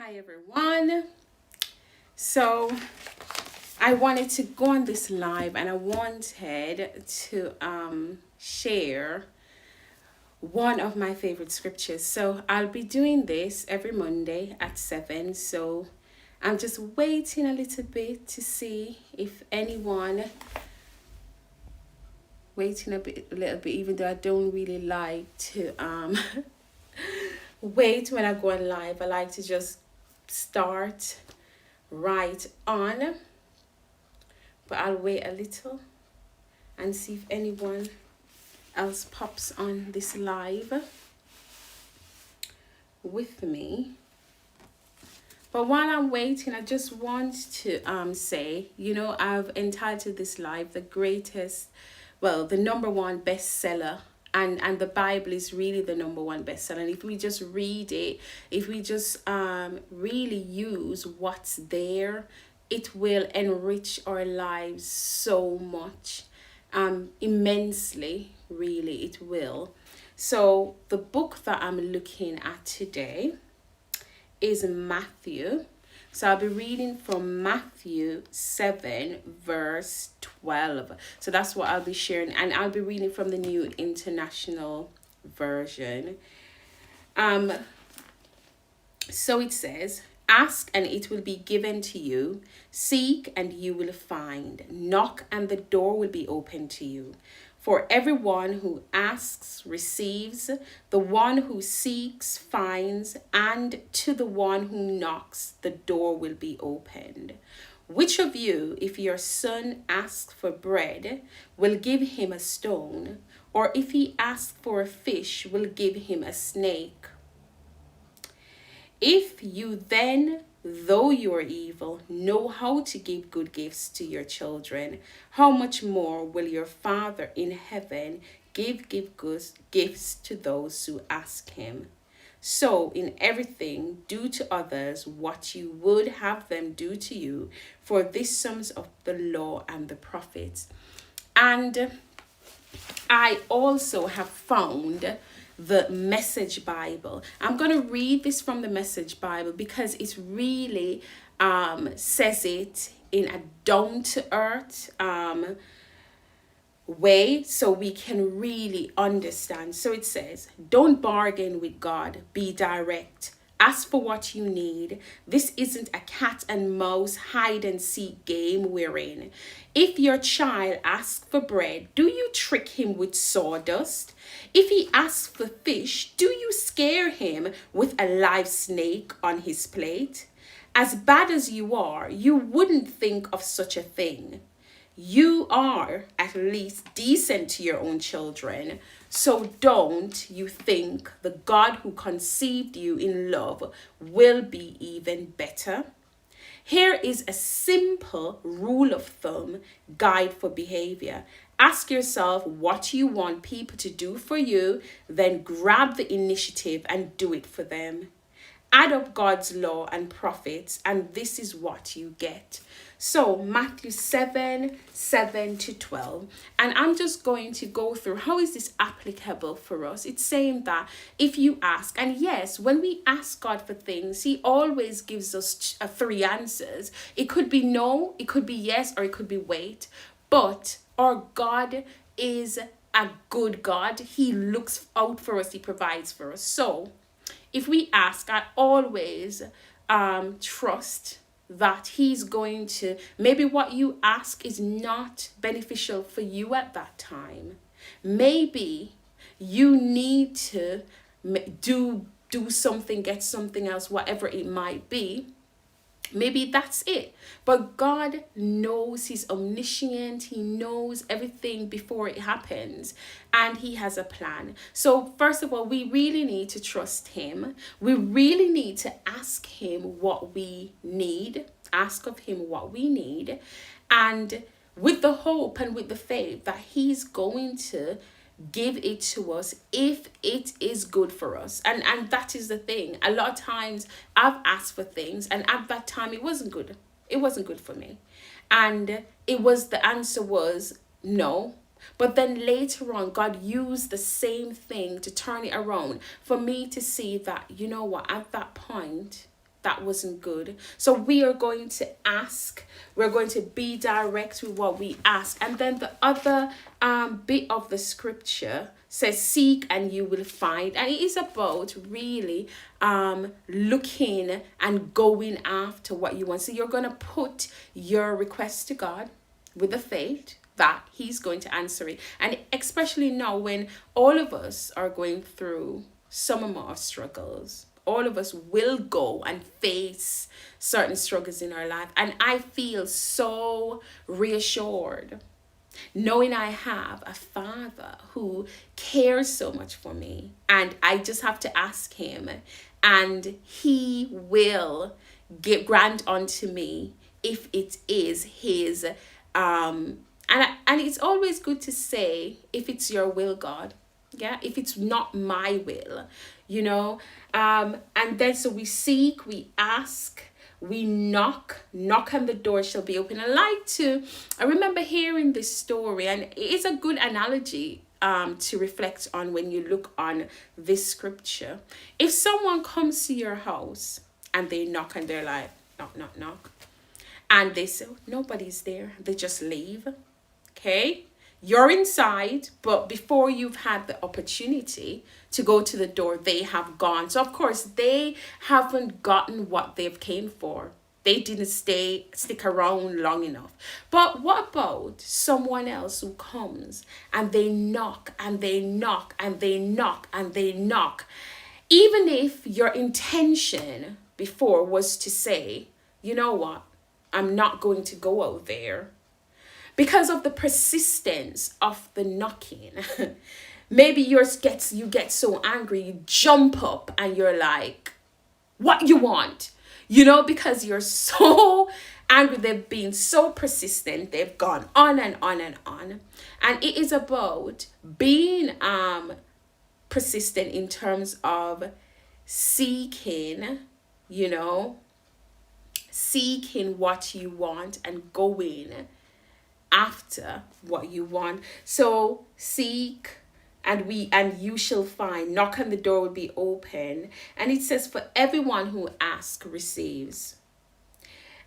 Hi everyone. So I wanted to go on this live and I wanted to share one of my favorite scriptures. So I'll be doing this every Monday at 7. So I'm just waiting a little bit to see if anyone waiting a little bit, even though I don't really like to wait when I go on live. I like to just start right on, but I'll wait a little and see if anyone else pops on this live with me. But while I'm waiting, I just want to say, I've entitled this live the number one bestseller, and the Bible is really the number one bestseller. And if we just read it, if we just really use what's there, it will enrich our lives so much, immensely, really it will. So the book that I'm looking at today is Matthew. So I'll be reading from Matthew 7 verse 12. So that's what I'll be sharing, and I'll be reading from the New International Version. So it says, "Ask and it will be given to you. Seek and you will find. Knock and the door will be opened to you. For everyone who asks receives, the one who seeks finds, and to the one who knocks the door will be opened. Which of you, if your son asks for bread, will give him a stone? Or if he asks for a fish, will give him a snake? If you then, though you are evil, know how to give good gifts to your children, how much more will your Father in heaven give good gifts to those who ask him? So in everything, do to others what you would have them do to you, for this sums up the law and the prophets." And I also have found the Message Bible. I'm going to read this from the Message Bible because it really says it in a down-to-earth way, so we can really understand. So it says, "Don't bargain with God, be direct. Ask for what you need. This isn't a cat and mouse hide and seek game we're in. If your child asks for bread, do you trick him with sawdust? If he asks for fish, do you scare him with a live snake on his plate? As bad as you are, you wouldn't think of such a thing. You are at least decent to your own children. So don't you think the God who conceived you in love will be even better? Here is a simple rule of thumb guide for behavior. Ask yourself what you want people to do for you, then grab the initiative and do it for them. Add up God's law and prophets, and this is what you get." So Matthew 7 to 12. And I'm just going to go through how is this applicable for us. It's saying that if you ask, and yes, when we ask God for things, he always gives us three answers. It could be no, it could be yes, or it could be wait. But our God is a good God. He looks out for us. He provides for us. So if we ask, I always trust that he's going to, maybe what you ask is not beneficial for you at that time. Maybe you need to do something, get something else, whatever it might be. Maybe that's it. But God knows, he's omniscient. He knows everything before it happens. And he has a plan. So first of all, we really need to trust him. We really need to ask him what we need. Ask of him what we need. And with the hope and with the faith that he's going to give it to us if it is good for us. And that is the thing. A lot of times I've asked for things and at that time it wasn't good. It wasn't good for me. And the answer was no. But then later on, God used the same thing to turn it around for me to see that, you know what, at that point, that wasn't good. So we are going to ask, we're going to be direct with what we ask. And then the other bit of the scripture says, seek and you will find. And it is about really looking and going after what you want. So you're going to put your request to God with the faith that he's going to answer it. And especially now when all of us are going through some amount of struggles, all of us will go and face certain struggles in our life. And I feel so reassured knowing I have a father who cares so much for me. And I just have to ask him, and he will grant unto me if it is his and it's always good to say, if it's your will, God. Yeah, if it's not my will, you know. And then so we seek, we ask, we knock on the door shall be open. I remember hearing this story, and it is a good analogy to reflect on when you look on this scripture. If someone comes to your house and they knock and they're like, knock, and they say, nobody's there, they just leave. Okay, you're inside, but before you've had the opportunity to go to the door, they have gone. So of course they haven't gotten what they've came for. They didn't stick around long enough. But what about someone else who comes and they knock and they knock and they knock and they knock? Even if your intention before was to say, you know what, I'm not going to go out there, because of the persistence of the knocking, maybe you get so angry, you jump up and you're like, what you want? You know, because you're so angry, they've been so persistent, they've gone on and on and on. And it is about being persistent in terms of seeking, seeking what you want and going after what you want. So seek and you shall find, knock and the door will be open. And it says, for everyone who asks receives,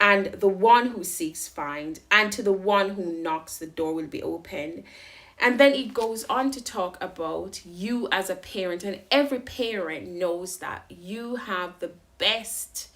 and the one who seeks find, and to the one who knocks the door will be open. And then it goes on to talk about you as a parent, and every parent knows that you have the best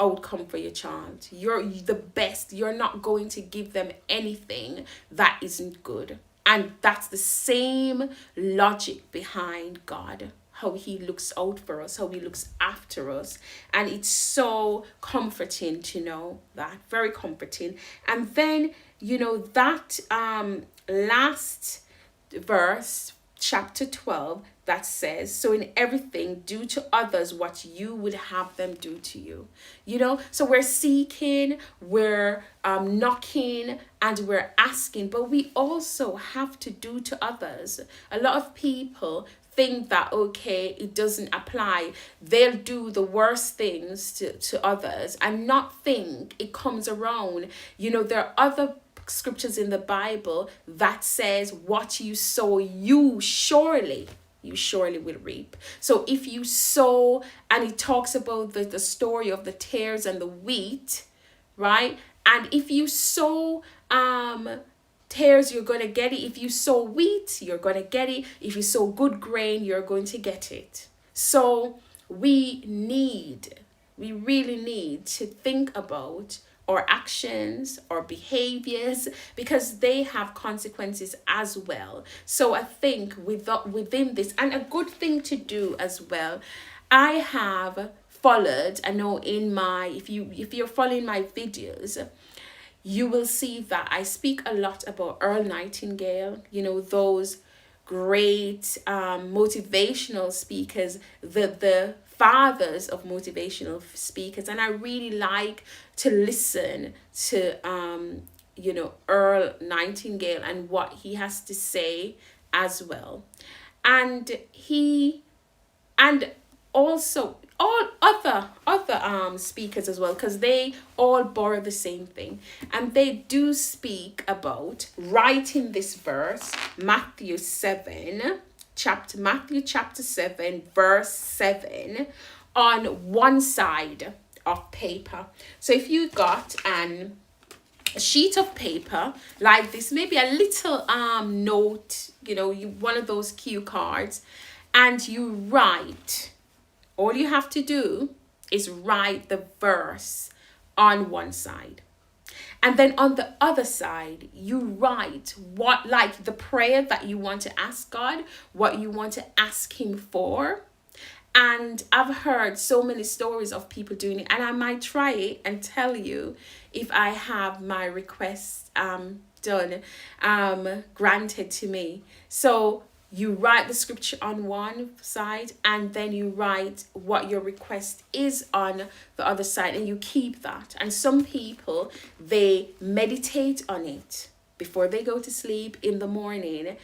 outcome for your child. You're the best. You're not going to give them anything that isn't good. And that's the same logic behind God, how he looks out for us, how he looks after us. And it's so comforting to know that, very comforting. And then, that last verse, chapter 12, that says, so in everything do to others what you would have them do to you. So we're seeking, we're knocking, and we're asking, but we also have to do to others. A lot of people think that, okay, it doesn't apply. They'll do the worst things to others and not think it comes around. There are other scriptures in the Bible that says, what you sow, you surely will reap. So if you sow, and it talks about the story of the tares and the wheat, right? And if you sow tares, you're going to get it. If you sow wheat, you're going to get it. If you sow good grain, you're going to get it. So we really need to think about our actions or behaviors, because they have consequences as well. So I think within this, and a good thing to do as well, I have followed, I know if you're following my videos, you will see that I speak a lot about Earl Nightingale, those great motivational speakers, the fathers of motivational speakers. And I really like to listen to Earl Nightingale and what he has to say as well. And also all other speakers as well, because they all borrow the same thing, and they do speak about, right in this verse, Matthew 7, Matthew chapter 7 verse 7 on one side of paper. So if you got a sheet of paper like this, maybe a little note, you one of those cue cards, and you write, all you have to do is write the verse on one side. And then on the other side, you write what, like the prayer that you want to ask God, what you want to ask him for. And I've heard so many stories of people doing it, and I might try it and tell you if I have my request done, granted to me. So you write the scripture on one side, and then you write what your request is on the other side, and you keep that. And some people, they meditate on it before they go to sleep in the morning,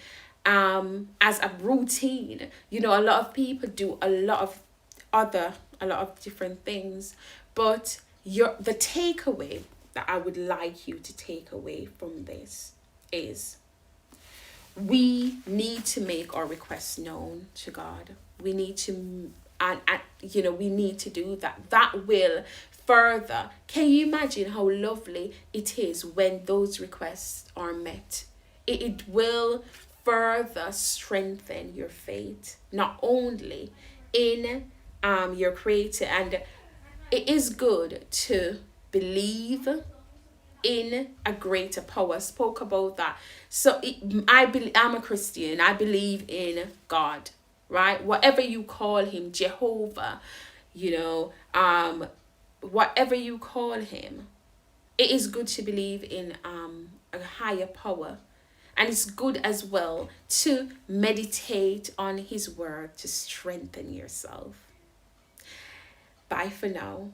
as a routine. A lot of people do a lot of different things, but the takeaway that I would like you to take away from this is, we need to make our requests known to God. We need to, and we need to do that. That will further. Can you imagine how lovely it is when those requests are met? It will further strengthen your faith, not only in your Creator. And it is good to believe in a greater power. I spoke about that. So I'm a Christian. I believe in God, right? Whatever you call him, Jehovah, whatever you call him, it is good to believe in a higher power. And it's good as well to meditate on his word to strengthen yourself. Bye for now.